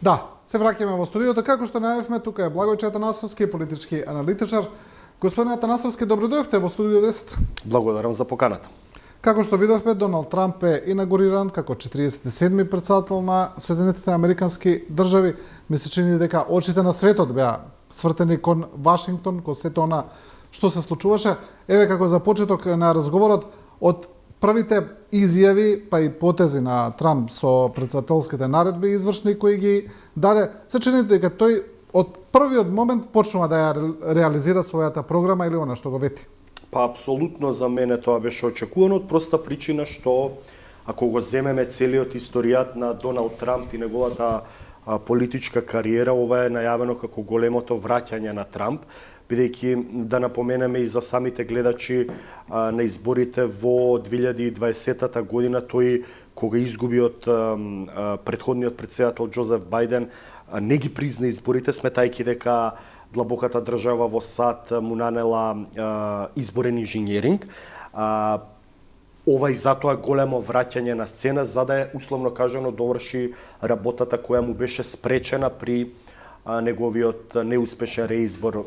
Да, се враќаме во студиото. Како што најавивме, тука е Благојче Атанасовски, политички аналитичар. Господин Атанасовски, добро дојдовте во студио 10. Благодарам за поканата. Како што видовме, Доналд Трамп е инаугуриран како 47-ми претседател на Соединетите американски држави. Ми се чини дека очите на светот беа свртени кон Вашингтон, кон сето она што се случуваше. Еве како за почеток на разговорот, од првите изјави па и потези на Трамп со претседателските наредби извршни кои ги даде, се чини дека тој од првиот момент почнува да ја реализира својата програма или она што го вети. Па апсолутно за мене тоа беше очекувано од проста причина што ако го земеме целиот историјат на Доналд Трамп и неговата политичка кариера, ова е најавено како големото враќање на Трамп, бидејќи да напоменеме и за самите гледачи на изборите во 2020 година, тој кога изгуби од претходниот претседател Џозеф Бајден, не ги призна изборите, сметајќи дека длабоката држава во САД му нанела изборен инженеринг. Ова и затоа големо враќање на сцена, за да условно кажано доврши работата која му беше спречена при неговиот неуспешен реизбор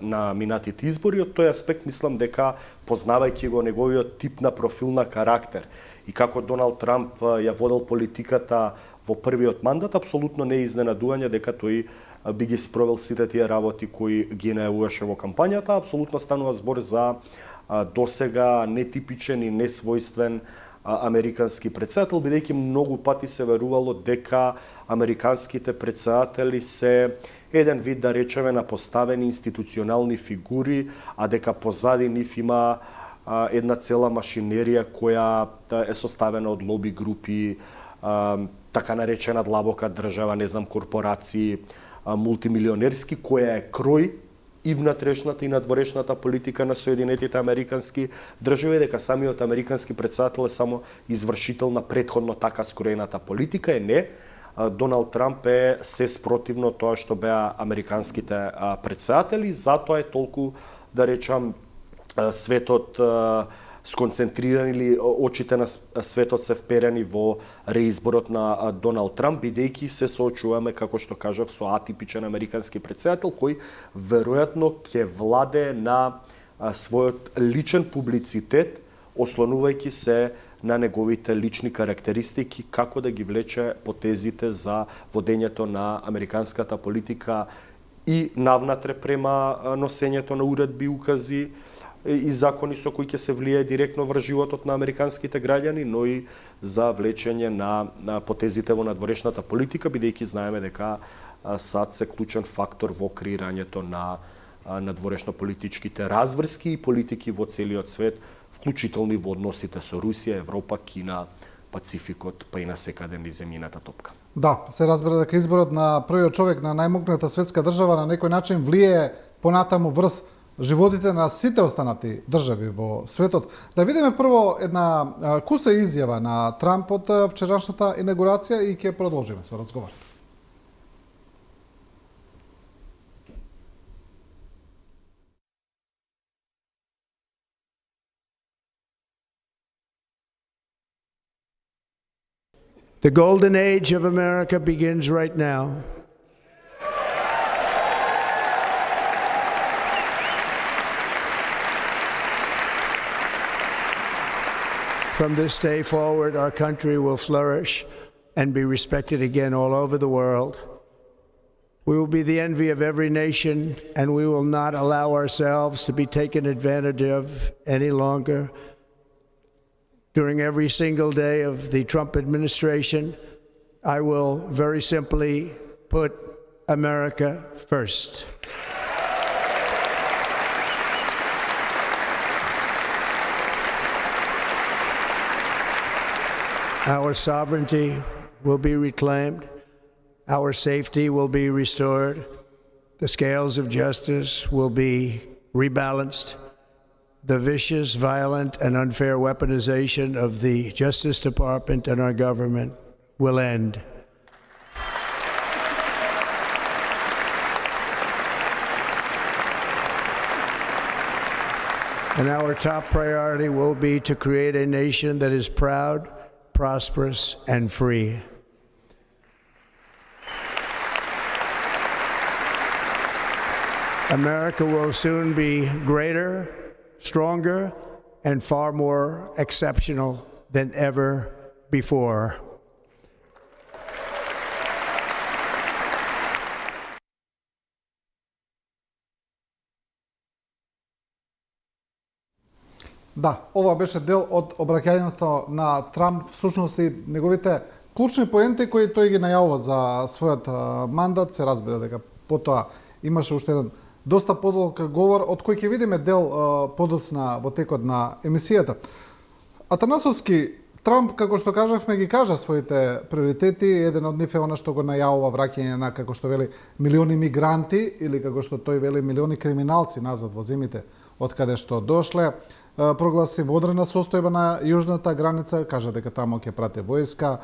на минатите избори. Од тој аспект мислам дека, познавајќи го неговиот тип на профил на карактер и како Доналд Трамп ја водел политиката во првиот мандат, апсолутно не е изненадување дека тој би ги спровел сите тие работи кои ги најавуваше во кампањата. Апсолутно станува збор за досега нетипичен и несвојствен американски претседател, бидејќи многу пати се верувало дека американските претседатели се еден вид, да речеме, на поставени институционални фигури, а дека позади нив има една цела машинерија која е составена од лоби групи, така наречена длабока држава, не знам, корпорации, мултимилионерски, која е крој и внатрешната и надворешната политика на Соединетите американски држави, дека самиот американски претседател е само извршител на претходно така скроената политика. Не, Доналд Трамп е се спротивно тоа што беа американските претседатели, затоа е толку, да речам, светот сконцентриран или очите на светот се вперени во реизборот на Доналд Трамп, бидејќи се соочуваме, како што кажав, со атипичен американски претседател кој веројатно ќе владе на својот личен публицитет, ослонувајќи се на неговите лични карактеристики, како да ги влече потезите за водењето на американската политика и навнатре према носењето на уредби, укази и закони со кои ќе се влијае директно врз животот на американските граѓани, но и за влечење на потезите во надворешната политика, бидејќи знаеме дека САД се клучен фактор во креирањето на надворешно-политичките разврски и политики во целиот свет, вклучително и во односите со Русија, Европа, Кина, Пацификот, па и на секаде низ земјината топка. Да, се разбира дека изборот на првиот човек на најмогната светска држава на некој начин влие понатаму врз животите на сите останати држави во светот. Да видиме прво една куса изјава на Трамп од вчерашната инаугурација и ќе продолжиме со разговорот. The golden age of America begins right now. From this day forward, our country will flourish and be respected again all over the world. We will be the envy of every nation, and we will not allow ourselves to be taken advantage of any longer. During every single day of the Trump administration, I will very simply put America first. Our sovereignty will be reclaimed. Our safety will be restored. The scales of justice will be rebalanced. The vicious, violent, and unfair weaponization of the Justice Department and our government will end. And our top priority will be to create a nation that is proud, prosperous, and free. America will soon be greater, stronger, and far more exceptional than ever before. Да, ова беше дел од обраќањето на Трамп, всушност и неговите клучни поенти кои тој ги најавува за својот мандат. Се разбира дека потоа имаше уште еден доста подолг говор, од кој ќе видиме дел подоцна во текот на емисијата. Атанасовски, Трамп, како што кажавме, ги кажа своите приоритети. Еден од нив е она што го најавува враќање на, како што вели, милиони мигранти, или како што тој вели, милиони криминалци назад во земите од каде што дошле. Прогласи водрена состојба на јужната граница, кажа дека таму ќе прате војска.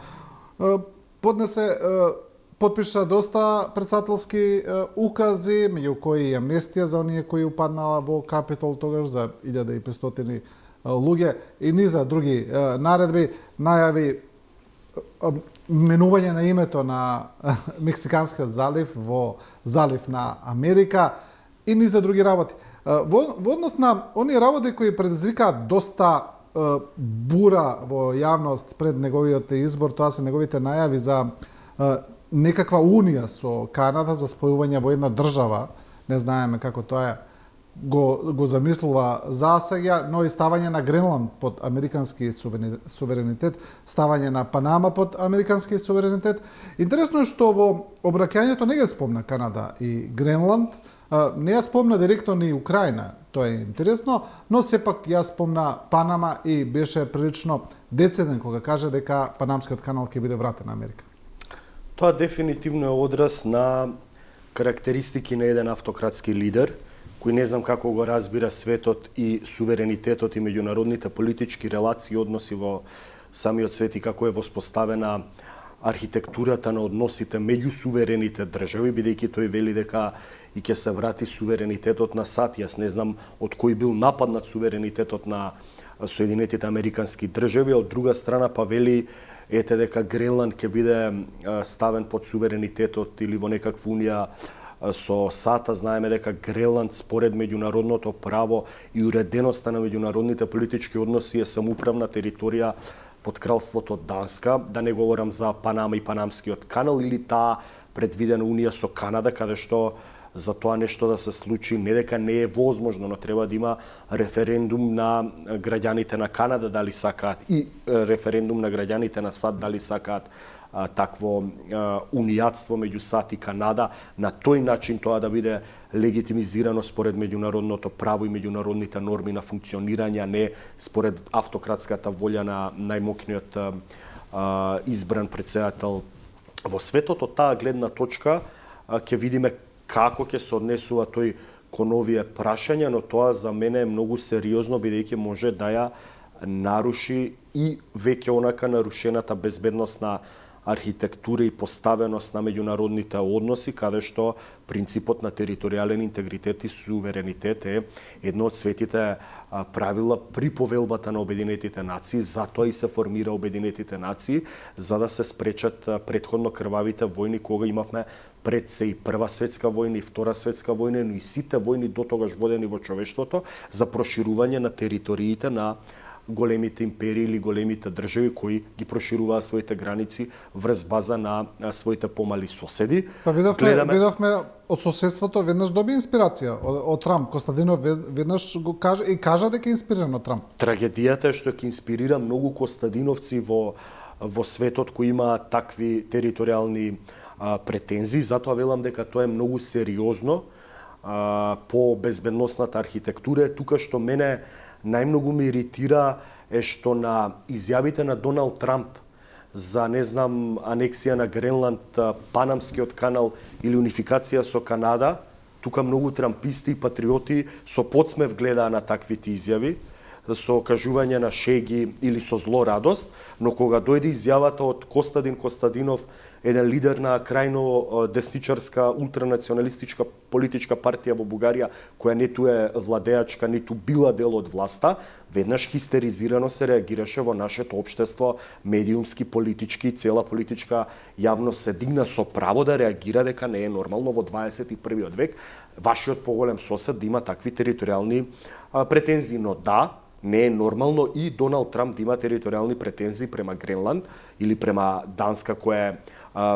Подпиша доста председателски укази, меѓу кои и амнестија за оние кои упаднала во Капитол тогаш за 1500 луѓе и низа други наредби, најави менување на името на Мексиканскиот залив во залив на Америка и низа други работи. Во однос на оние работи кои предизвикаат доста бура во јавност пред неговиот избор, тоа се неговите најави за некаква унија со Канада за спојување во една држава. Не знаеме како тоа го замислува засега, но и ставање на Гренланд под американски суверенитет, ставање на Панама под американски суверенитет. Интересно е што во обраќањето не ги спомна Канада и Гренланд, не ја спомна директно ни Украина, тоа е интересно, но сепак ја спомна Панама и беше прилично дециден кога каже дека Панамскиот канал ќе биде вратен на Америка. Тоа дефинитивно е одраз на карактеристики на еден автократски лидер, кој не знам како го разбира светот и суверенитетот и меѓународните политички релации и односи во самиот свет и како е воспоставена архитектурата на односите меѓу суверените држави, бидејќи тој вели дека и ќе се врати суверенитетот на САД. Јас не знам од кој бил нападнат суверенитетот на Соединетите Американски држави, од друга страна па вели ете дека Гренланд ќе биде ставен под суверенитетот или во некаква унија со САД. Знаеме дека Гренланд според меѓународното право и уреденоста на меѓународните политички односи е самоуправна територија под кралството Данска, да не говорам за Панама и Панамскиот канал или таа предвидена унија со Канада, каде што за тоа нешто да се случи не дека не е возможно, но треба да има референдум на граѓаните на Канада дали сакаат и референдум на граѓаните на САД дали сакаат такво унијатство меѓу САД и Канада, на тој начин тоа да биде легитимизирано според меѓународното право и меѓународните норми на функционирање, а не според автократската волја на најмокниот избран претседател во светот. Од таа гледна точка ќе видиме како ќе се однесува тој кон овие прашања, но тоа за мене е многу сериозно, бидејќи може да ја наруши и веќе онака нарушената безбедносна архитектура и поставеност на меѓународните односи, каде што принципот на територијален интегритет и суверенитет е едно од светите правила при повелбата на Обединетите нации. Затоа и се формира Обединетите нации, за да се спречат претходно крвавите војни кога имавме пред се и Прва светска војна и Втора светска војна, но и сите војни дотогаш водени во човештвото за проширување на териториите на големите империи или големите држави кои ги прошируваа своите граници врз база на своите помали соседи. Па видовме од соседството веднаш доби инспирација од Трамп. Костадинов веднаш го кажа дека е инспириран од Трамп. Трагедијата е што ќе инспирира многу костадиновци во светот кои имаат такви територијални претензии, затоа велам дека тоа е многу сериозно по безбедносната архитектура. Тука што мене најмногу ме иритира е што на изјавите на Доналд Трамп за, не знам, анексија на Гренланд, Панамскиот канал или унификација со Канада, тука многу трамписти и патриоти со подсмев гледаа на таквите изјави, со кажување на шеги или со злорадост, но кога дојде изјавата од Костадин Костадинов еден лидер на крајно десничарска, ултранационалистичка политичка партија во Бугарија, која ниту е владеачка, ниту била дел од власта, веднаш хистеризирано се реагираше во нашето општество, медиумски, политички, цела политичка јавност се дигна со право да реагира дека не е нормално во 21. век вашиот поголем сосед да има такви територијални претензии, но да, не е нормално и Доналд Трамп да има територијални претензии према Гренланд или према Данска, која е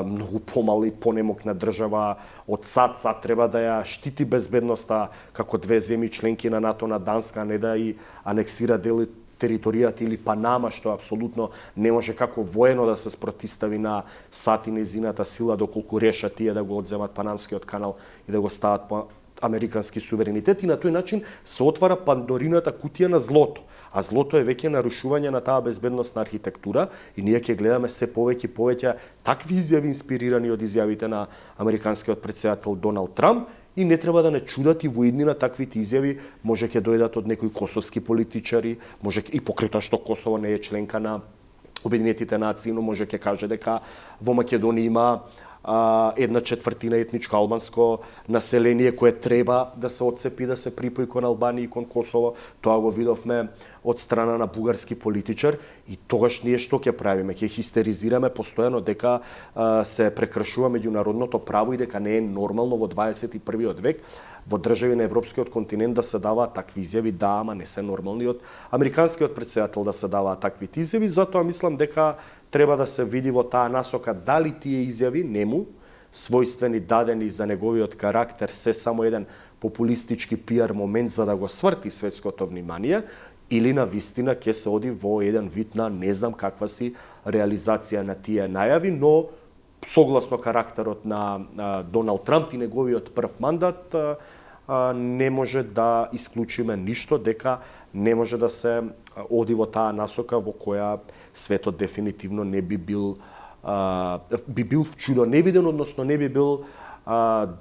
многу помала и понемокна држава од САД. САД треба да ја штити безбедноста како две земји членки на НАТО на Данска, а не да и анексира дели територијата, или Панама, што апсолутно не може како воено да се спротистави на САД и незината сила, доколку решат тие да го одземат Панамскиот канал и да го стават по американски суверенитет, и на тој начин се отвара пандорината кутија на злото. А злото е веќе нарушување на таа безбедносна архитектура, и ние ќе гледаме се повеќе и повеќе такви изјави инспирирани од изјавите на американскиот претседател Доналд Трамп, и не треба да не чудат и во иднина таквите изјави може ќе дојдат од некои косовски политичари, може и покрај тоа што Косово не е членка на Обединетите нации, но може ќе каже дека во Македонија има 1/4 етничко албанско население кое треба да се отцепи, да се припои кон Албанија и кон Косово. Тоа го видовме од страна на бугарски политичар, и тогаш ние што ќе правиме? Ќе хистеризираме постојано дека се прекршува меѓународното право и дека не е нормално во 21. век во држави на европскиот континент да се даваат такви изјави. Да, ама не се нормални од американскиот претседател да се даваат такви изјави, затоа мислам дека треба да се види во таа насока дали тие изјави нему, својствени, дадени за неговиот карактер, се само еден популистички пиар момент за да го сврти светското внимание, или на вистина ќе се оди во еден вид на не знам каква си реализација на тие најави, но согласно карактерот на Доналд Трамп и неговиот прв мандат, не може да исклучиме ништо дека не може да се оди во таа насока во која светот дефинитивно не би бил чудо невиден, односно не би бил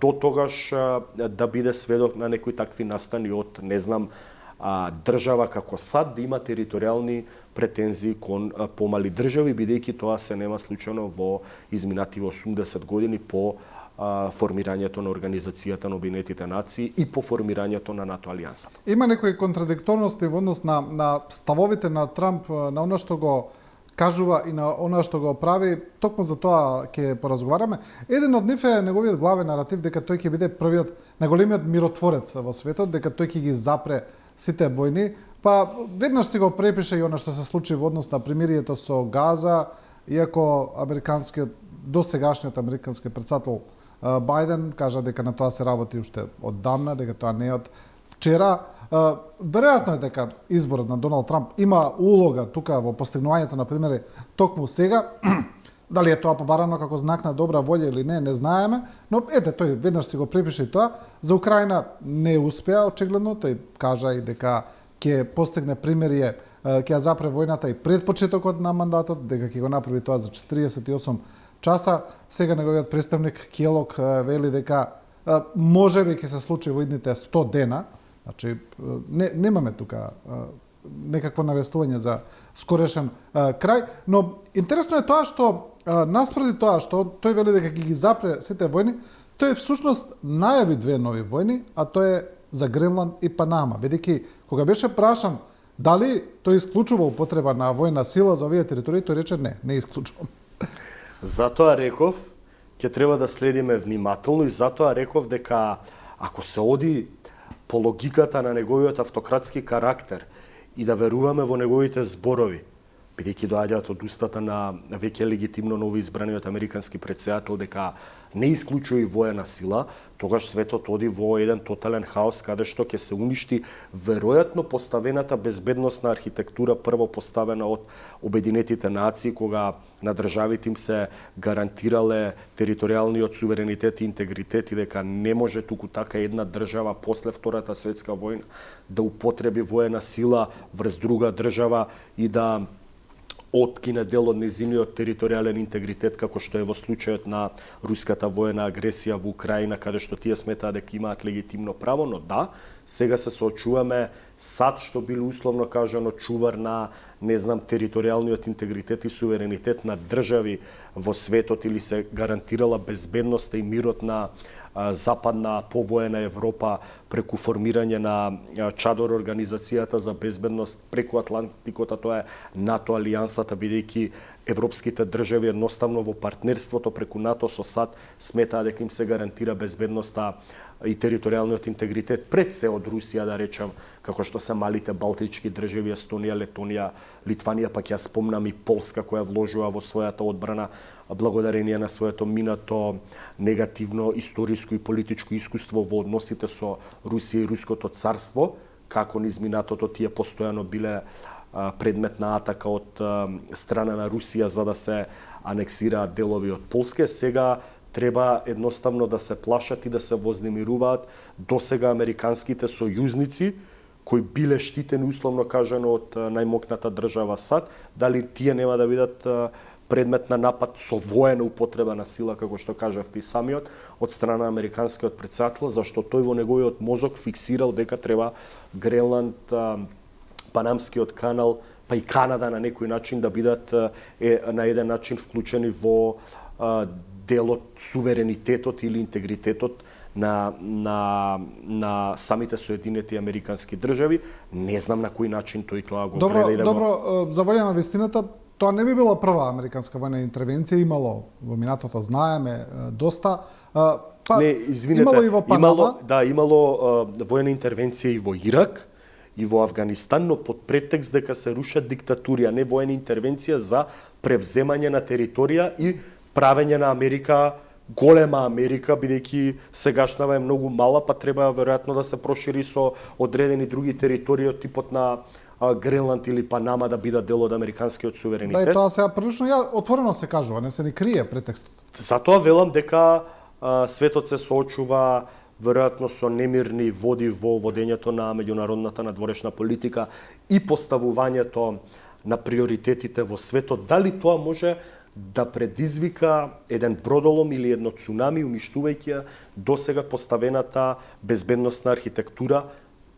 до тогаш да биде сведок на некои такви настани од, не знам, држава како САД да има територијални претензии кон помали држави, бидејќи тоа се нема случајно во изминати 80 години по формирањето на Организацијата на Обединетите нации и по формирањето на НАТО алијансата. Има некои контрадикторности во однос на ставовите на Трамп, на она што го кажува и на она што го прави. Токму за тоа ќе поразговараме. Еден од нив е неговиот главен наратив дека тој ќе биде првиот најголемиот миротворец во светот, дека тој ќе ги запре сите војни. Па веднаш си го препише и она што се случи во однос на примирието со Газа, иако досегашниот американски претседател Бајден кажа дека на тоа се работи уште оддамна, дека тоа не е од вчера. Веројатно е дека изборот на Доналд Трамп има улога тука во постигнувањето на примери токму сега. Дали е тоа побарано како знак на добра волја или не знаеме, но ете, тој веднаш си го припише и тоа. За Украина не успеа, очигледно, тој кажа и дека ќе постигне примирие, ќе ја запре војната и пред почетокот на мандатот, дека ќе го направи тоа за 48 часа. Сега неговиот представник Келок вели дека можеби ќе се случи во идните 100 дена. Значи, немаме тука некакво навестување за скорешен крај, но интересно е тоа што наспреди тоа што тој вели дека ќе ги запре сите војни, тој всушност најави две нови војни, а тоа е за Гренланд и Панама, бидејќи кога беше прашан дали тој исклучува употреба на војна сила за овие територии, тој рече не исклучувам. Затоа реков ќе треба да следиме внимателно, и затоа реков дека ако се оди по логиката на неговиот автократски карактер и да веруваме во неговите зборови, бидејќи доаѓаат од устата на веќе легитимно новоизбраниот американски претседател дека не исклучува и воена сила, тогаш светот оди во еден тотален хаос каде што ќе се уништи веројатно поставената безбедносна архитектура прво поставена од Обединетите нации, кога на државите им се гарантирале територијалниот суверенитет и интегритет, и дека не може туку така една држава после Втората светска војна да употреби воена сила врз друга држава и да откине дел од незиниот територијален интегритет, како што е во случајот на руската воена агресија во Украина, каде што тие сметаат дека имаат легитимно право, но да, сега се соочуваме САД, што бил условно кажано чувар на, не знам, територијалниот интегритет и суверенитет на држави во светот, или се гарантирала безбедноста и мирот на западна повоена Европа преку формирање на Чадор организацијата за безбедност преку Атлантикот, а тоа е НАТО алијансата, бидејќи европските држави едноставно во партнерството преку НАТО со САД сметаа дека им се гарантира безбедноста и територијалниот интегритет пред се од Русија, да речам, како што се малите балтички држави, Естонија, Летонија, Литванија, пак ја спомнам и Полска, која вложува во својата одбрана благодарение на своето минато негативно историско и политичко искуство во односите со Русија и Руското царство, како низ минатото тие постојано биле предмет на атака од страна на Русија за да се анексираат делови од Полска. Сега треба едноставно да се плашат и да се вознемируваат досега американските сојузници, кои биле штитени условно кажано од најмокната држава САД, дали тие нема да бидат предмет на напад со воена употреба на сила, како што кажавте и самиот, од страна на американскиот претседател, зашто тој во неговиот мозок фиксирал дека треба Гренланд, Панамскиот канал, па и Канада на некој начин да бидат на еден начин вклучени во делот суверенитетот или интегритетот на самите Соединети Американски држави. Не знам на кој начин тој тоа го гледа и да Добро, за волја на вистината, тоа не би била прва американска војна интервенција, имало во минатото, знаеме, доста. Не, извинете, имало и во Панама. Имало војна интервенција и во Ирак, и во Афганистан, но под претекст дека се рушат диктатури, а не војна интервенција за превземање на територија и правење на Америка голема Америка, бидејќи сегашнава е многу мала, па треба веројатно да се прошири со одредени други територии од типот на Гренланд или Панама да бидат дел од американскиот суверенитет. Да, и тоа сега прилично отворено се кажува, не се ни крие претекстот. Затоа велам дека светот се соочува веројатно со немирни води во водењето на меѓународната надворешна политика и поставувањето на приоритетите во светот. Дали тоа може да предизвика еден бродолом или едно цунами, уништувајќи досега поставената безбедносна архитектура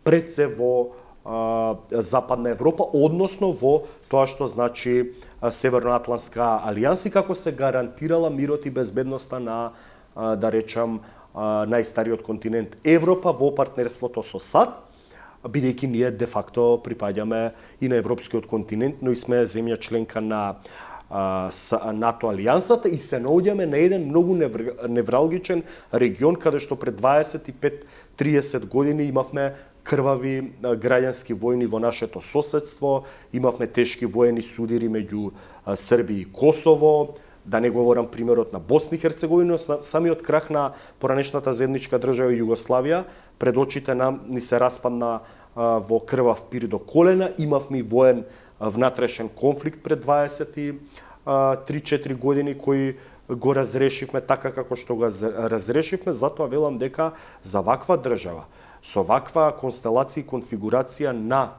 пред се во Западна Европа, односно во тоа што значи Северноатлантска алијанса и како се гарантирала мирот и безбедноста на, да речам, најстариот континент Европа во партнерството со САД, бидејќи ние де факто припаѓаме и на европскиот континент, но и сме земја членка на НАТО алијансата и се наоѓаме на еден многу невралгичен регион каде што пред 25-30 години имавме крвави граѓански војни во нашето соседство, имавме тешки воени судири меѓу Србија и Косово, да не говорам примерот на Босна и Херцеговина, самиот крах на поранешната заедничка држава Југославија, пред очите нам ни се распадна во крвав пир до колена, имавме и воен внатрешен конфликт пред 23-4 години кој го разрешивме така како што го разрешивме, затоа велам дека за ваква држава, со ваква констелација и конфигурација на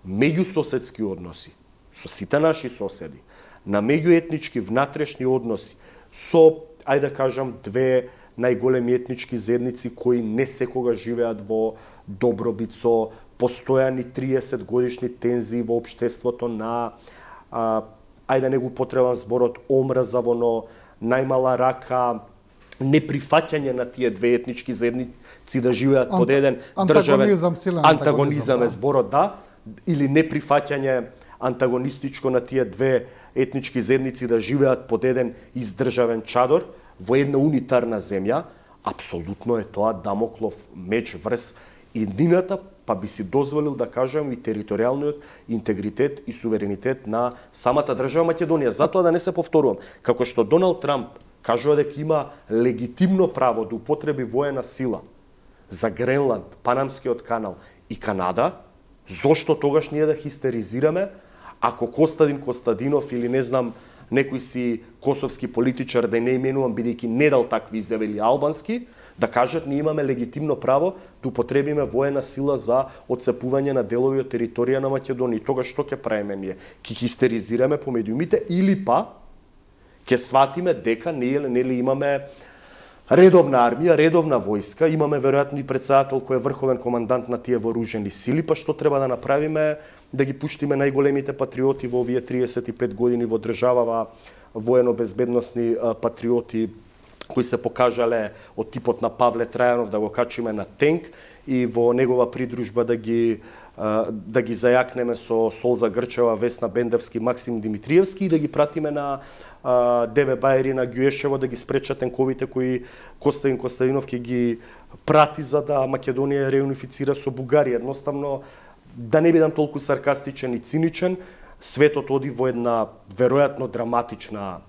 меѓусоседски односи со сите наши соседи, на меѓуетнички внатрешни односи со, ајде да кажам, две најголеми етнички заедници кои не секогаш живеат во добробит, со постојани 30 годишни тензии во општеството на, ајде не го потребам зборот, омраза во најмала рака, неприфаќање на тие две етнички заедници да живеат под еден државен антагонизам е зборот, да, или неприфаќање антагонистичко на тие две етнички заедници да живеат под еден издржавен чадор во една унитарна земја, апсолутно е тоа Дамоклов меч врз еднината, па би си дозволил да кажам и територијалниот интегритет и суверенитет на самата држава Македонија. Затоа да не се повторувам, како што Доналд Трамп кажува дека има легитимно право да употреби воена сила за Гренланд, Панамскиот канал и Канада, зошто тогаш ние да хистеризираме ако Костадин Костадинов или не знам некој си косовски политичар, да не именувам бидејќи не дал такви изјави или албански, да кажат ние имаме легитимно право да употребиме воена сила за отцепување на делови од територија на Македонија. Тогаш што ќе правиме ние? Ќе хистеризираме по медиумите или па ќе сватиме дека нели имаме редовна армија, редовна војска, имаме веројатно и председател кој е врховен командант на тие вооружени сили, па што треба да направиме? Да ги пуштиме најголемите патриоти во овие 35 години во државава, воено-безбедносни патриоти кои се покажале од типот на Павле Трајанов, да го качиме на тенк и во негова придружба да ги зајакнеме со Солза Грчева, Весна Бендевски, Максим Димитриевски и да ги пратиме на Деве Бајери, на Ѓуешево да ги спречат тенковите кои Костадин Костадинов ќе ги прати за да Македонија реунифицира со Бугарија. Едноставно, да не бидам толку саркастичен и циничен, светот оди во една веројатно драматична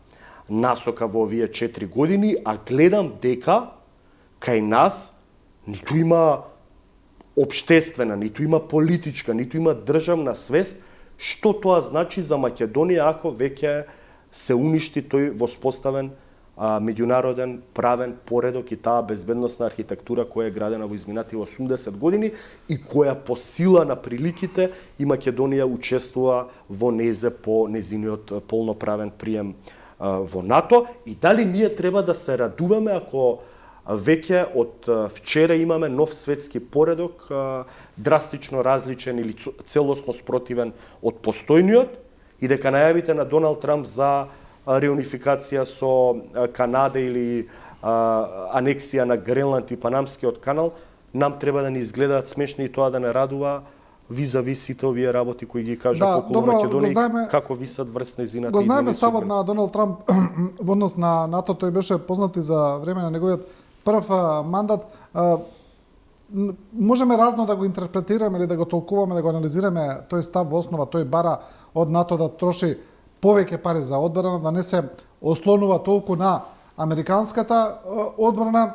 насока во овие 4 години, а гледам дека кај нас ниту има општествена, ниту има политичка, ниту има државна свест што тоа значи за Македонија ако веќе се уништи тој воспоставен меѓународен правен поредок и таа безбедносна архитектура која е градена во изминати 80 години и која по сила на приликите и Македонија учествува во незе по незиниот полноправен прием во НАТО и дали ние треба да се радуваме ако веќе од вчера имаме нов светски поредок, драстично различен или целосно спротивен од постојниот и дека најавите на Доналд Трамп за реунификација со Канада или анексија на Гренланд и Панамскиот канал, нам треба да ни изгледаат смешни и тоа да не радува визави сите овие работи кои ги кажат околу Македонија, како висат врз нејзината. Го знаеме ставот на Доналд Трамп во однос на НАТО, тој беше познат и за време на неговиот прв мандат. Можеме разно да го интерпретираме или да го толкуваме, да го анализираме тој став во основа, тој бара од НАТО да троши повеќе пари за одбрана, да не се ослонува толку на американската одбрана.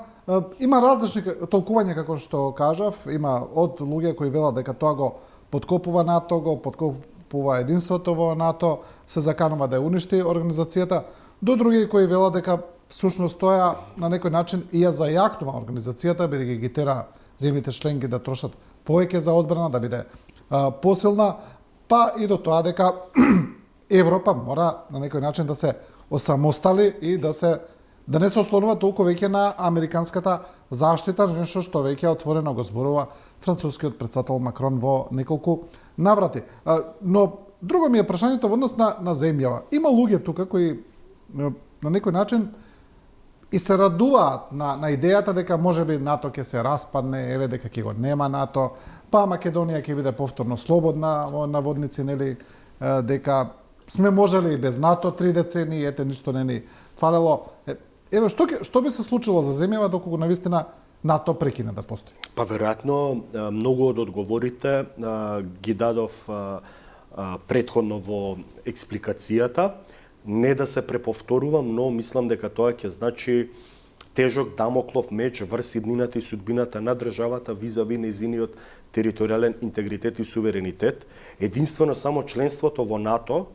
Има различни толкувања, како што кажав, има од луѓе кои велат дека тоа го подкопува НАТО, го подкопува единството во НАТО, се заканува да ја уништи организацијата, до други кои велат дека всушност тоа на некој начин и ја зајакнува организацијата, бидејќи ги тера земјите членки да трошат повеќе за одбрана, да биде посилна, па и до тоа дека Европа мора на некој начин да се осамостали и да не се ослонува толку веќе на американската заштита, нешто што веќе отворено го зборува францускиот претседател Макрон во неколку наврати. Но друго ми е прашањето во однос на земјава. Има луѓе тука кои на некој начин и се радуваат на идејата дека можеби НАТО ќе се распадне, еве дека ќе го нема НАТО, па Македонија ќе биде повторно слободна во наводници, нели, дека сме можеле и без НАТО 3 децении, ете ништо не ни фалело. Еве што би се случило за земјава доколку навистина НАТО прекине да постои? Па веројатно многу од одговорите ги дадов претходно во експликацијата. Не да се преповторувам, но мислам дека тоа ќе значи тежок дамоклов меч врз иднината и судбината на државата визави нејзиниот територијален интегритет и суверенитет. Единствено само членството во НАТО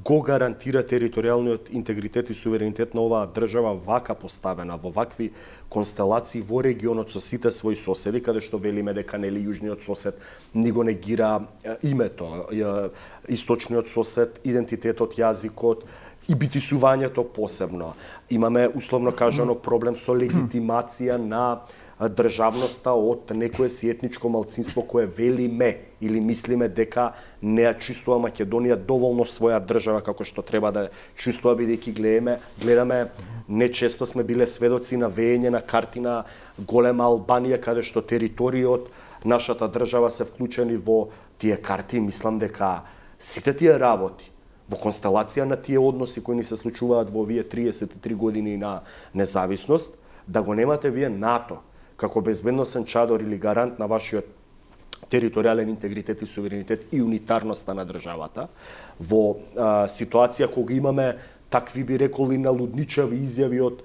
го гарантира територијалниот интегритет и суверенитет на оваа држава вака поставена во вакви констелации во регионот со сите своји соседи, каде што велиме дека нели јужниот сосед ни го негира името, источниот сосед, идентитетот, јазикот и битисувањето посебно. Имаме условно кажано проблем со легитимација на државноста од некое си етничко малцинство кое велиме или мислиме дека не ја чувствува Македонија доволно своја држава како што треба да чувствува, бидејќи гледаме нечесто сме биле сведоци на веење на карти на голема Албанија каде што територии од нашата држава се вклучени во тие карти. Мислам дека сите тие работи во констелација на тие односи кои ни се случуваат во овие 33 години на независност, да го немате вие НАТО како безбедносен чадор или гарант на вашиот територијален интегритет и суверенитет и унитарноста на државата, во ситуација кога имаме такви би рекол и налудничави изјави од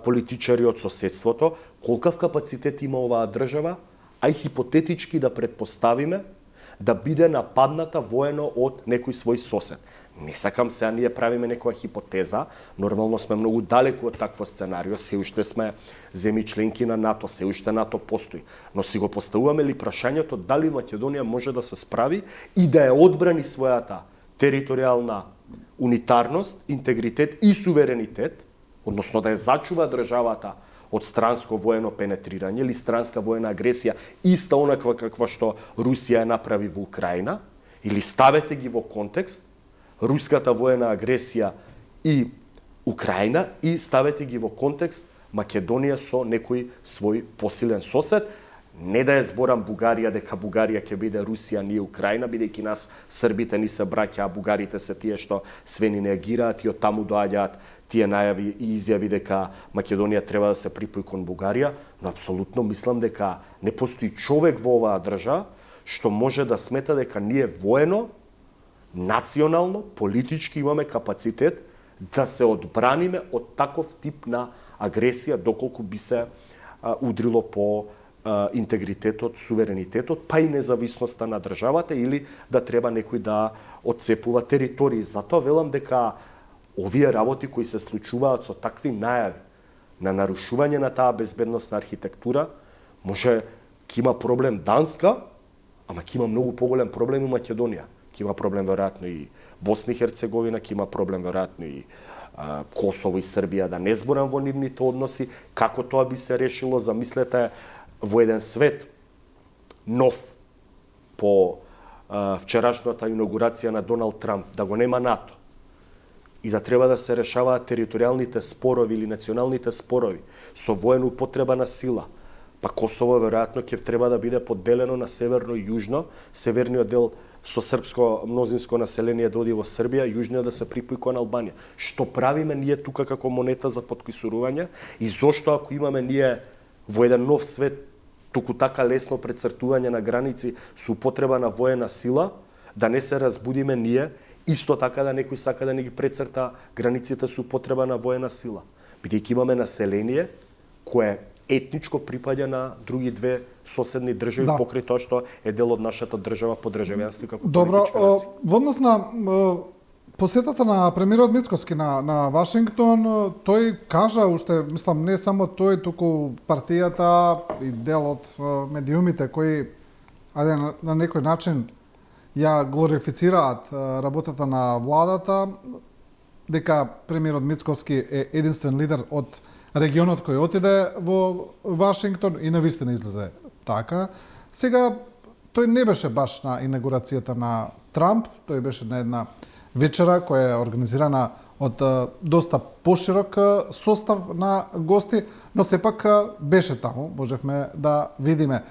политичари од соседството, колкав капацитет има оваа држава, а и хипотетички да предпоставиме да биде нападната воено од некој свој сосед. Не сакам сега ние правиме некоја хипотеза, нормално сме многу далеку од такво сценарио, се уште сме земји членки на НАТО, се уште НАТО постои, но си го поставуваме ли прашањето дали Македонија може да се справи и да ја одбрани својата територијална унитарност, интегритет и суверенитет, односно да ја зачува државата од странско воено пенетрирање или странска воена агресија, иста онаква каква што Русија ја направи во Украина, или ставете ги во контекст руската воена агресија и Украина и ставете ги во контекст Македонија со некој свој посилен сосед. Не да ја зборам Бугарија дека Бугарија ќе биде Русија, ние Украина, бидејќи нас србите ни се браќа, а бугарите се тие што све ни неагираат и од таму доаѓаат тие најави и изјави дека Македонија треба да се припои кон Бугарија, но апсолутно мислам дека не постои човек во оваа држава што може да смета дека ние воено, национално, политички имаме капацитет да се одбраниме од таков тип на агресија доколку би се удрило по интегритетот, суверенитетот, па и независноста на државата или да треба некој да отцепува територии. Затоа велам дека овие работи кои се случуваат со такви најави на нарушување на таа безбедносна архитектура, може ќе има проблем Данска, ама ќе има многу поголем проблем и Македонија. Ќе има проблем веројатно и Босна и Херцеговина, ќе има проблем веројатно и Косово и Србија, да не зборам во нивните односи, како тоа би се решило, замислете во еден свет нов по вчерашната инаугурација на Доналд Трамп, да го нема НАТО и да треба да се решаваат територијалните спорови или националните спорови со воена употреба на сила, па Косово веројатно ќе треба да биде поделено на северно и јужно, северниот дел со српско мнозинско население да оди во Србија, јужниот да се припои кон Албанија. Што правиме ние тука како монета за поткисурување и зошто ако имаме ние во еден нов свет туку така лесно прецртување на граници со употреба на воена сила, да не се разбудиме ние, исто така да некој сака да не ги прецрта границите со употреба на воена сила. Бидејќи имаме население кое етничко припаѓа на други две соседни држави, покрај тоа што е дел од нашата држава по државјанство како политичка нација. Во однос на посетата на премиерот Мицкоски на Вашингтон, тој кажа уште, мислам, не само тој, туку партијата и дел од медиумите кои на некој начин ја глорифицираат работата на владата, дека премиерот Мицкоски е единствен лидер од регионот кој отиде во Вашингтон и навистина излезе така. Сега, тој не беше баш на инаугурацијата на Трамп, тој беше на една вечера која е организирана од доста поширок состав на гости, но сепак беше таму, можевме да видиме.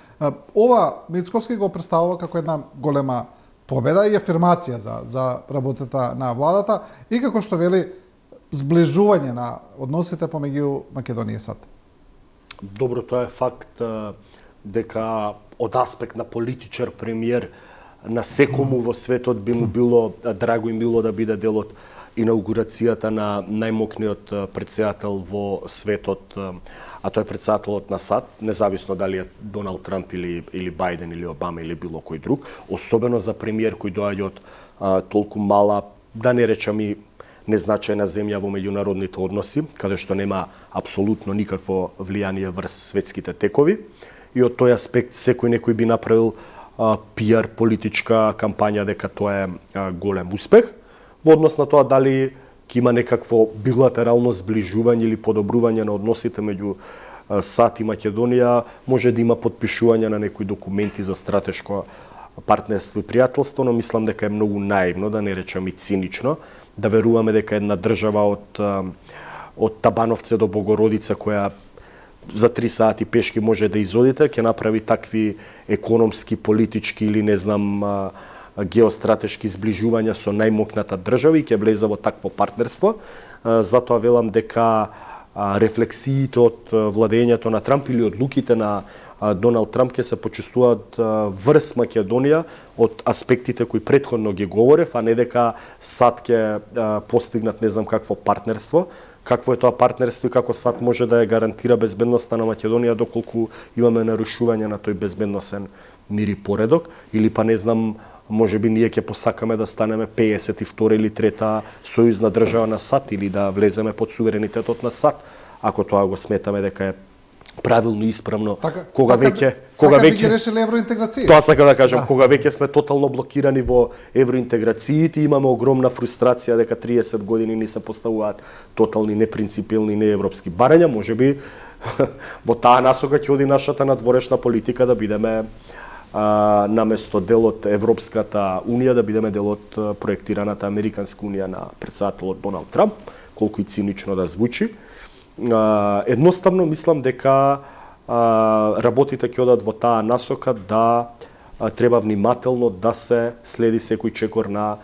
Ова Мицкоски го представува како една голема победа и афирмација за работата на владата и како што вели зближување на односите помеѓу Македонија и САД. Добро, тоа е факт дека од аспект на политичар премиер на секому во светот би му било драго и мило да биде дел од инаугурацијата на најмокниот претседател во светот, а тој е претседателот на САД, независно дали е Доналд Трамп или Бајден или Обама или било кој друг, особено за премиер кој доаѓа од толку мала, да не речам и незначајна земја во меѓународните односи, каде што нема апсолутно никакво влијание врз светските текови. И од тој аспект секој некој би направил пиар политичка кампања дека тоа е голем успех. Во однос на тоа дали ќе има некакво билатерално зближување или подобрување на односите меѓу САД и Македонија, може да има подпишување на некои документи за стратешко партнерство и пријателство, но мислам дека е многу наивно, да не речам и цинично, да веруваме дека една држава од Табановце до Богородица, која за 3 сати пешки може да изодите, ќе направи такви економски, политички или не знам геостратешки зближувања со најмокната држава и ќе влезе во такво партнерство. Затоа велам дека рефлексиите од владењето на Трамп или одлуките на Доналд Трамп ќе се почувствуваат врз Македонија од аспектите кои претходно ги говорев, а не дека САД ќе постигнат не знам какво партнерство. Какво е тоа партнерство и како САД може да ја гарантира безбедноста на Македонија доколку имаме нарушување на тој безбедносен мир и поредок, или па не знам, може би ние ќе посакаме да станеме 52 или 3 сојузна држава на САД или да влеземе под суверенитетот на САД, ако тоа го сметаме дека е правилно и исправно, кога веќе ги решили евроинтеграцијата. Тоа сакам да кажам, кога веќе сме тотално блокирани во евроинтеграциите, имаме огромна фрустрација дека 30 години ни се поставуваат тотални непринципилни неевропски барања, можеби во таа насока ќе оди нашата надворешна политика да бидеме наместо дел од Европската унија да бидеме дел од проектираната Американска унија на претседателот Доналд Трамп, колку и цинично да звучи. Едноставно мислам дека работите ќе одат во таа насока да треба внимателно да се следи секој чекор на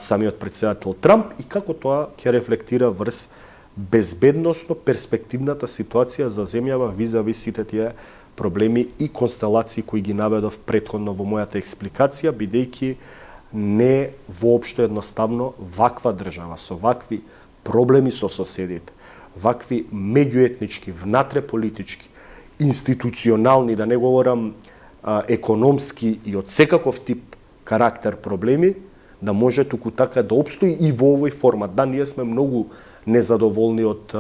самиот претседател Трамп и како тоа ќе рефлектира врз безбедносно перспективната ситуација за земјава визави сите тие проблеми и констелации кои ги наведов претходно во мојата експликација, бидејќи не воопшто едноставно ваква држава со вакви проблеми со соседите, вакви меѓуетнички, внатреполитички, институционални, да не говорам економски и од секаков тип карактер проблеми, да може туку така да обстои и во овој формат. Да, ние сме многу незадоволни од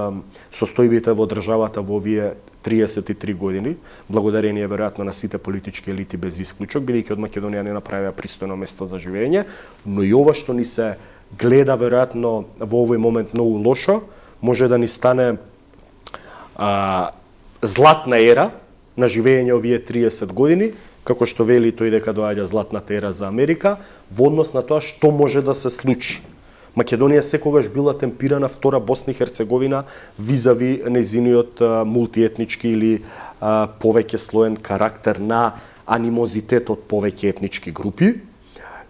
состојбите во државата во овие 33 години, благодарение веројатно на сите политички елити без исклучок, бидејќи од Македонија не направија пристојно место за живење, но и ова што ни се гледа веројатно во овој момент многу лошо, може да ни стане златна ера на живење овие 30 години, како што вели тој дека доаѓа златната ера за Америка, во однос на тоа што може да се случи. Македонија секогаш била темпирана втора Босна и Херцеговина визави нејзиниот мултиетнички или повеќе слоен карактер на анимозитет од повеќе етнички групи.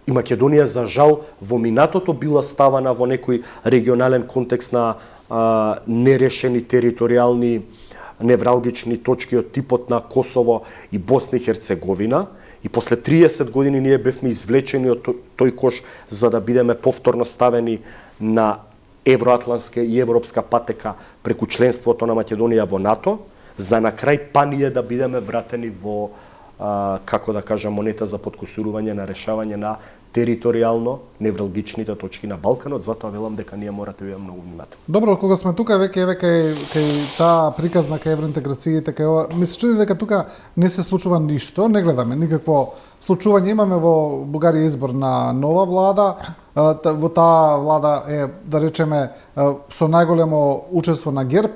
И Македонија, за жал, во минатото била ставана во некој регионален контекст на нерешени територијални невралгични точки од типот на Косово и Босна и Херцеговина. И после 30 години ние бевме извлечени од тој кош за да бидеме повторно ставени на евроатлантска и европска патека преку членството на Македонија во НАТО, за на крај па ние да бидеме вратени во, како да кажам, монета за подкусурување на решавање на територијално невралгичните точки на Балканот, затоа велам дека ние мора да бидеме многу внимателни. Добро, кога сме тука веќе кај таа приказна кај евроинтеграциите, кај ова, ми се чуди дека тука не се случува ништо, не гледаме никакво случување. Имаме во Бугарија избор на нова влада, во таа влада е, да речеме, со најголемо учество на ГЕРБ,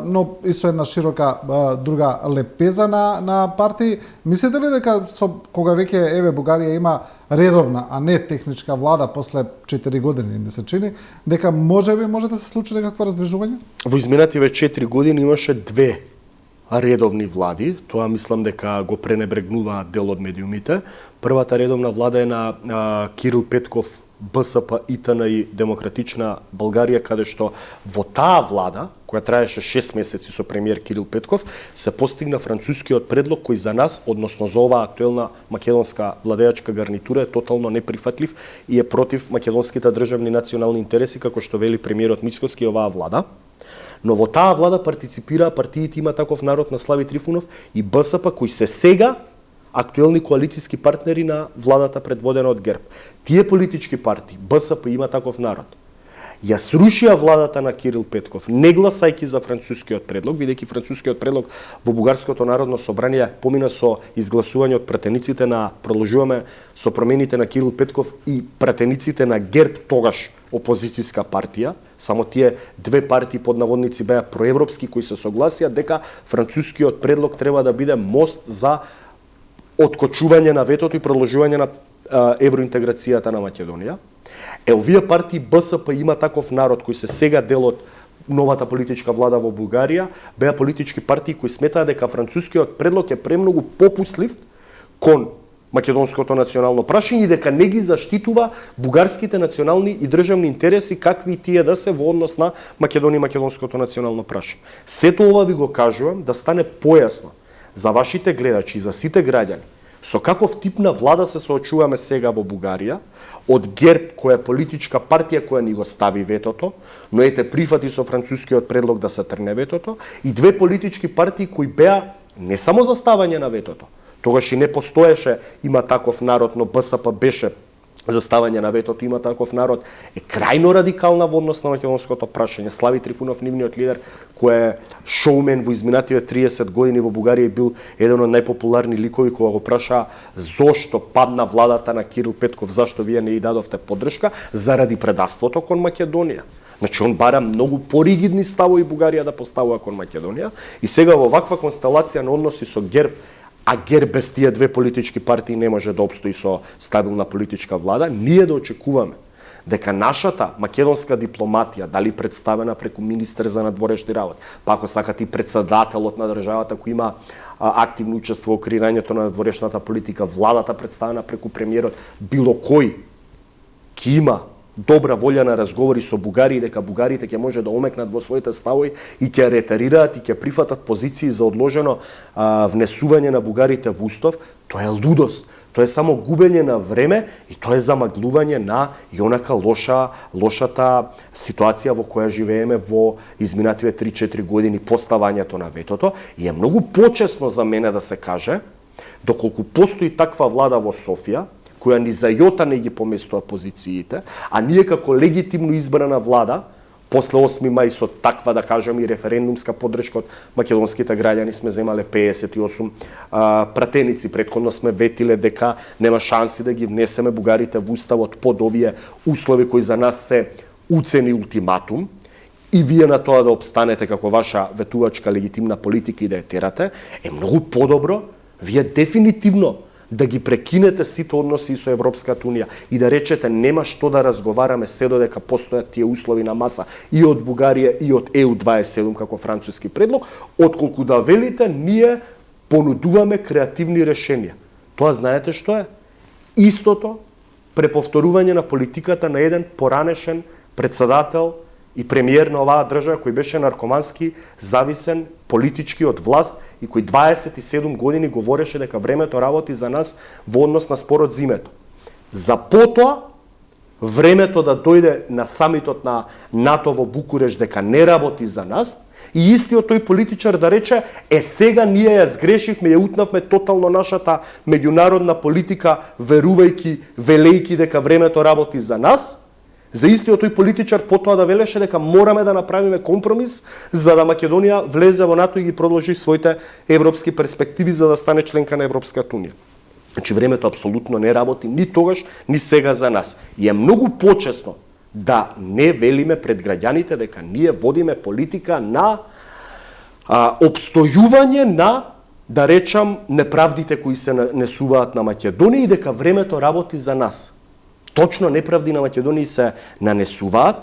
но и со една широка друга лепеза на партии. Мислите ли дека кога веќе еве Бугарија има редовна, а не техничка влада после 4 години, ми се чини, дека може да се случи некакво раздвижување? Во изминативе 4 години имаше две редовни влади, тоа мислам дека го пренебрегнува дел од медиумите. Првата редовна влада е на Кирил Петков, БСП, ИТН и Демократична Българија, каде што во таа влада, која траеше 6 месеци со премиер Кирил Петков, се постигна францускиот предлог кој за нас, односно за оваа актуелна македонска владеачка гарнитура, е тотално неприфатлив и е против македонските државни национални интереси, како што вели премиерот Мицкоски и оваа влада. Но во таа влада партиципираа партиите Има таков народ на Слави Трифунов и БСП, кои се сега актуелни коалициски партнери на владата предводена од ГЕРБ. Тие политички партии, БСП и Има таков народ, ја срушија владата на Кирил Петков, не гласајки за францускиот предлог, бидејќи францускиот предлог во Бугарското народно собрание помина со изгласување од пратениците на, продолжуваме со промените на Кирил Петков и пратениците на ГЕРБ, тогаш опозицијска партија, само тие две партии под наводници беа проевропски кои се согласија дека францускиот предлог треба да биде мост за откочување на ветото и продолжување на евроинтеграцијата на Македонија. Овие партии БСП Има таков народ кои се сега дел од новата политичка влада во Бугарија, беа политички партии кои сметаа дека францускиот предлог е премногу попуслив кон македонското национално прашање и дека не ги заштитува бугарските национални и државни интереси какви тие да се во однос на Македонија и македонското национално прашање. Сето ова ви го кажувам да стане појасно за вашите гледачи и за сите граѓани со каков тип на влада се соочуваме сега во Бугарија, од ГЕРБ која е политичка партија која ни го стави ветото, но ете прифати со францускиот предлог да се трне ветото, и две политички партии кои беа не само за ставање на ветото, Тогаш и не постоеше има таков народ, но БСП беше за ставање на ветото има таков народ, е крајно радикална во однос на македонското прашање. Слави Трифунов, нивниот лидер, кој е шоумен во изминативе 30 години во Бугарија и бил еден од најпопуларни ликови, кога го праша зошто падна владата на Кирил Петков, зашто вие не ја дадовте поддршка, заради предавството кон Македонија. Значи, он бара многу поригидни ставови Бугарија да поставува кон Македонија и сега во ваква констелација на односи со ГЕРБ, а ГЕРБ без тие две политички партии не може да обстои со стабилна политичка влада, ние да очекуваме дека нашата македонска дипломатија, дали представена преку министер за надворешни работи, па ако сакате и председателот на државата кој има активно учество во креирањето на надворешната политика, владата представена преку премиерот, било кој ќе има добра волја на разговори со бугари, дека бугарите ќе може да омекнат во своите ставови и ќе ретерираат и ќе прифатат позиции за одложено внесување на бугарите во устав, тоа е лудост. Тоа е само губење на време и тоа е замаглување на јонака лошата ситуација во која живееме во изминативе 3-4 години поставањето на ветото и е многу почесно за мене да се каже, доколку постои таква влада во Софија, која ни за јота не ги поместува позициите, а ние како легитимно избрана влада, после 8 мај со таква, да кажем, и референдумска поддршка од македонските граѓани сме земале 58 пратеници. Претходно сме ветиле дека нема шанси да ги внесеме бугарите во уставот под овие услови кои за нас се уцени ултиматум и вие на тоа да обстанете како ваша ветувачка легитимна политика и да ја терате, е многу подобро вие дефинитивно да ги прекинете сите односи со Европската Унија и да речете нема што да разговараме се додека постојат тие услови на маса и од Бугарија и од EU27 како француски предлог, отколку да велите ние понудуваме креативни решенија. Тоа знаете што е? Истото преповторување на политиката на еден поранешен председател и премиер на оваа држава кој беше наркомански зависен политички од власт и кој 27 години говореше дека времето работи за нас во однос на спорот зимето. За потоа времето да дојде на самитот на НАТО во Букуреш дека не работи за нас и истиот тој политичар да рече сега ние ја сгрешивме, ја утнавме тотално нашата меѓународна политика верувајќи, велејќи дека времето работи за нас. За истиот тој политичар потоа да велеше дека мораме да направиме компромис за да Македонија влезе во НАТО и ги продолжи своите европски перспективи за да стане членка на Европската Унија. Значи времето апсолутно не работи ни тогаш, ни сега за нас. И е многу почесно да не велиме пред граѓаните дека ние водиме политика на обстојување на, да речам, неправдите кои се несуваат на Македонија и дека времето работи за нас. Точно неправди на Македонија се нанесуваат,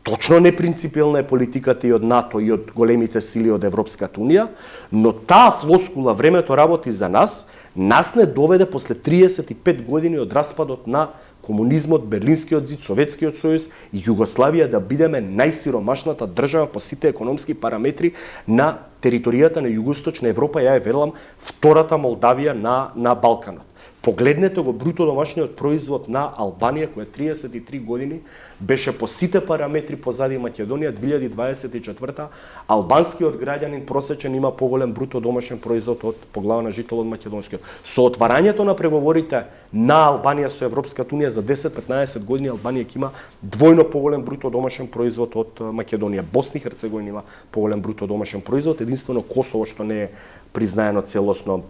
точно непринципиелна е политиката и од НАТО и од големите сили од Европската Унија, но таа флоскула времето работи за нас не доведе после 35 години од распадот на комунизмот, Берлинскиот зид, Советскиот сојуз и Југославија да бидеме најсиромашната држава по сите економски параметри на територијата на Југоисточна Европа, ја е велам втората Молдавија на Балканот. Погледнете го бруто домашниот производ на Албанија, која 33 години беше по сите параметри позади Македонија. 2024 албанскиот граѓанин просечен има поголем бруто домашен производ од по глава на жител од македонскиот. Со отварањето на преговорите на Албанија со Европската Унија за 10-15 години Албанија ќе има двојно поголем бруто домашен производ од Македонија. Босна и Херцеговина има поголем бруто домашен производ, единствено Косово што не е признаено целосно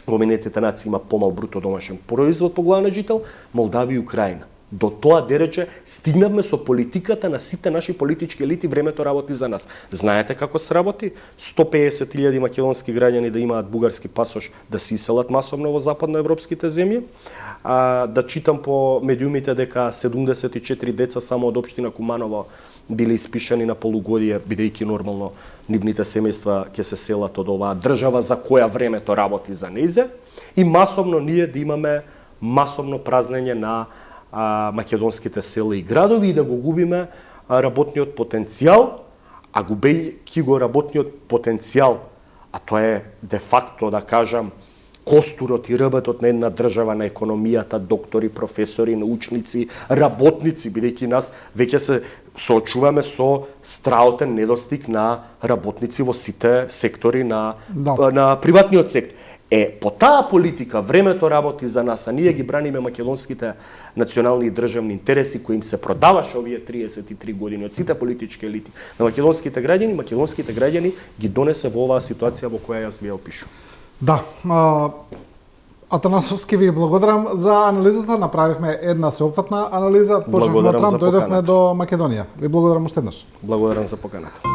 во Обединетите нации има помал бруто домашен производ по глава на жител, Молдавија и Украина. До тоа дерече стигнавме со политиката на сите наши политички елити, времето работи за нас. Знаете како се работи? 150.000 македонски граѓани да имаат бугарски пасош да се иселат масовно во западноевропските земји. Да читам по медиумите дека 74 деца само од општина Куманово биле испишани на полугодие, бидејќи нормално нивните семејства ќе се селат од оваа држава за која времето работи за нејзе и масовно ние да имаме масовно празнење на македонските села и градови и да го губиме работниот потенцијал, а губејќи го работниот потенцијал, а тоа е де факто да кажам костурот и рбатот на една држава, на економијата, доктори, професори, научници, работници, бидејќи нас веќе се соочуваме со страотен недостиг на работници во сите сектори на приватниот сектор. По таа политика времето работи за нас, а ние ги браниме македонските национални и државни интереси кои им се продаваше овие 33 години од сите политички елити на македонските граѓани ги донесе во оваа ситуација во која јас ви ја опишувам. Да, Атанасовски ви благодарам за анализата, направивме една сеопфатна анализа, почнавме од Трамп, дојдовме до Македонија. Ви благодарам уште еднаш. Благодарам за поканата.